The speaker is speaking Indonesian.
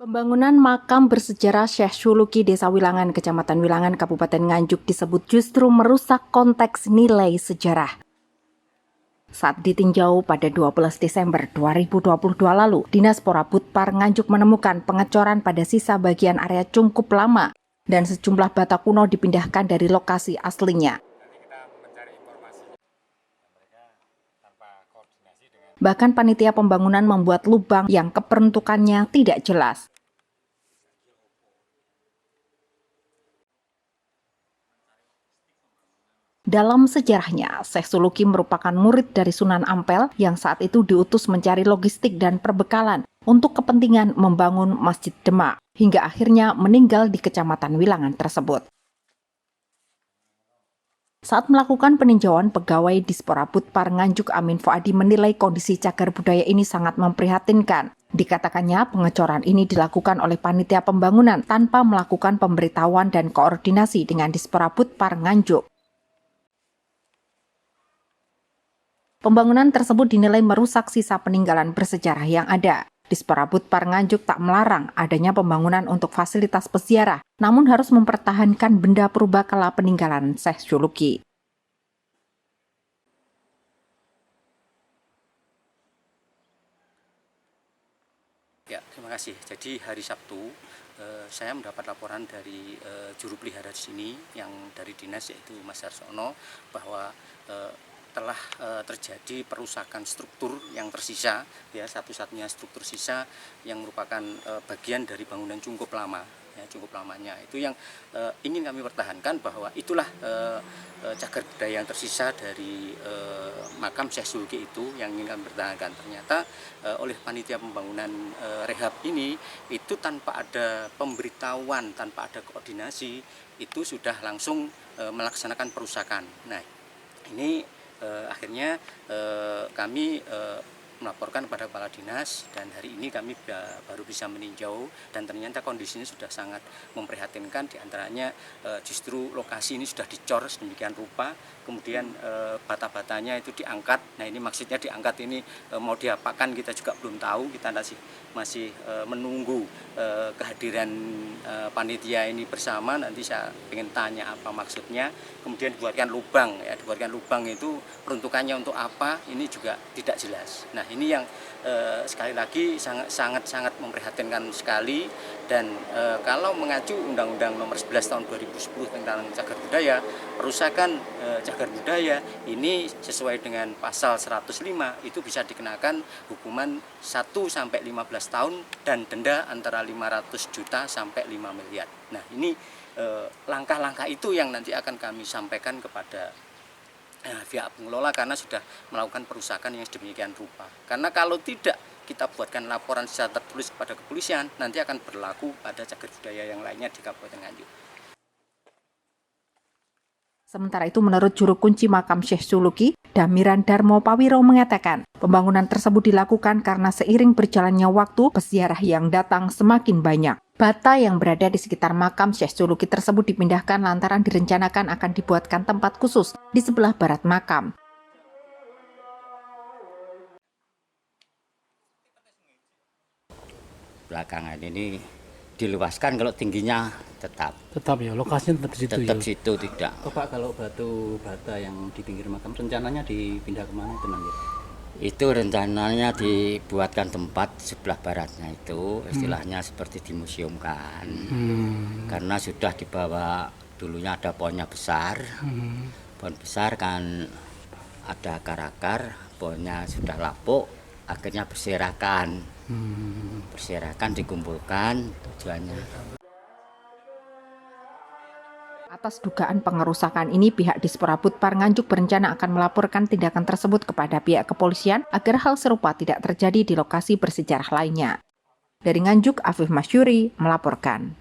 Pembangunan makam bersejarah Syekh Suluki Desa Wilangan, Kecamatan Wilangan, Kabupaten Nganjuk disebut justru merusak konteks nilai sejarah. Saat ditinjau pada 12 Desember 2022 lalu, Dinas Porabutpar Nganjuk menemukan pengecoran pada sisa bagian area cukup lama dan sejumlah bata kuno dipindahkan dari lokasi aslinya. Bahkan panitia pembangunan membuat lubang yang keperuntukannya tidak jelas. Dalam sejarahnya, Syekh Suluki merupakan murid dari Sunan Ampel yang saat itu diutus mencari logistik dan perbekalan untuk kepentingan membangun Masjid Demak, hingga akhirnya meninggal di Kecamatan Wilangan tersebut. Saat melakukan peninjauan, pegawai Disporabutpar Nganjuk Amin Fuadi menilai kondisi cagar budaya ini sangat memprihatinkan. Dikatakannya pengecoran ini dilakukan oleh panitia pembangunan tanpa melakukan pemberitahuan dan koordinasi dengan Disporabutpar Nganjuk. Pembangunan tersebut dinilai merusak sisa peninggalan bersejarah yang ada. Disporabutpar Nganjuk tak melarang adanya pembangunan untuk fasilitas peziarah, namun harus mempertahankan benda purbakala peninggalan Syekh Suluki. Ya, terima kasih. Jadi hari Sabtu saya mendapat laporan dari juru pelihara di sini yang dari dinas, yaitu Mas Harsono, bahwa telah terjadi perusakan struktur yang tersisa, ya, satu-satunya struktur sisa yang merupakan bagian dari bangunan cukup lama, ya, cukup lamanya. Itu yang ingin kami pertahankan, bahwa itulah cagar budaya yang tersisa dari makam Syekh Suluki itu yang ingin kami pertahankan. Ternyata oleh panitia pembangunan rehab ini, itu tanpa ada pemberitahuan, tanpa ada koordinasi, itu sudah langsung melaksanakan perusakan. Nah, ini akhirnya kami melaporkan kepada kepala dinas, dan hari ini kami baru bisa meninjau, dan ternyata kondisinya sudah sangat memprihatinkan. Di antaranya justru lokasi ini sudah dicor sedemikian rupa, kemudian bata-batanya itu diangkat. Nah, ini maksudnya diangkat ini mau diapakan kita juga belum tahu. Kita masih menunggu kehadiran panitia ini bersama. Nanti saya ingin tanya apa maksudnya. Kemudian dibuatkan lubang, ya, dibuatkan lubang itu peruntukannya untuk apa, ini juga tidak jelas. Nah, ini yang sekali lagi sangat memprihatinkan sekali. Dan kalau mengacu Undang-Undang Nomor 11 Tahun 2010 tentang cagar budaya, perusakan cagar budaya ini sesuai dengan pasal 105 itu bisa dikenakan hukuman 1 sampai 15 tahun dan denda antara 500 juta sampai 5 miliar. Nah, ini langkah-langkah itu yang nanti akan kami sampaikan kepada pihak pengelola, karena sudah melakukan perusakan yang sedemikian rupa. Karena kalau tidak kita buatkan laporan secara tertulis kepada kepolisian, nanti akan berlaku pada cagar budaya yang lainnya di Kabupaten Nganjuk. Sementara itu, menurut juru kunci makam Syekh Suluki, Damiran Darmo Pawiro mengatakan, pembangunan tersebut dilakukan karena seiring berjalannya waktu, peziarah yang datang semakin banyak. Bata yang berada di sekitar makam Syekh Suluki tersebut dipindahkan lantaran direncanakan akan dibuatkan tempat khusus di sebelah barat makam. Belakangan ini diluaskan, kalau tingginya tetap ya, lokasinya tetap di situ. Tetap ya? situ tidak. Oh, Pak, kalau batu bata yang di pinggir makam rencananya dipindah kemana itu nanti? Itu rencananya dibuatkan tempat sebelah baratnya itu, istilahnya seperti dimuseumkan. Karena sudah dibawa, dulunya ada pohonnya besar, pohon besar kan ada akar-akar, pohonnya sudah lapuk, akhirnya berserakan. Berserakan, dikumpulkan, tujuannya. Atas dugaan pengerusakan ini, pihak Disporabutpar Nganjuk berencana akan melaporkan tindakan tersebut kepada pihak kepolisian agar hal serupa tidak terjadi di lokasi bersejarah lainnya. Dari Nganjuk, Afif Masyuri melaporkan.